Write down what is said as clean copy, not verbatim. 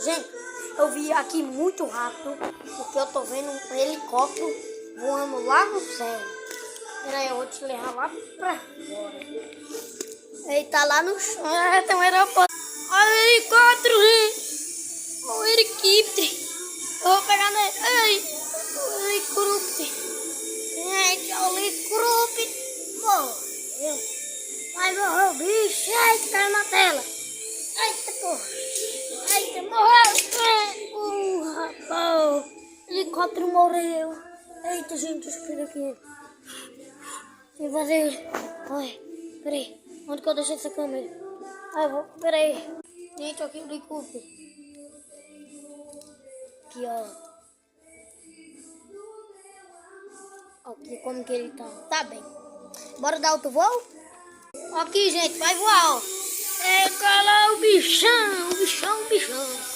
Gente, eu vi aqui muito rápido, porque eu tô vendo um helicóptero voando lá no céu. Peraí, eu vou te levar lá pra fora. Ele tá lá no chão, tem um aeroporto. Olha o helicóptero, gente. Olha o helicóptero. Eu vou pegar nele. Ai, o helicóptero. Gente, olha o helicóptero. Morreu. Vai morrer o bicho. Eita, caiu na tela. Eita, porra. Eita, morreu. Rapaz. O helicóptero morreu. Eita, gente, espera aqui. Vou fazer. Olha, peraí. Onde que eu deixei essa câmera? Peraí. Gente, aqui o helicóptero. Aqui, ó. Aqui, como que ele tá? Tá bem. Bora dar outro voo? Aqui, gente, vai voar, ó. É, lá o bichão, o bichão, o bichão.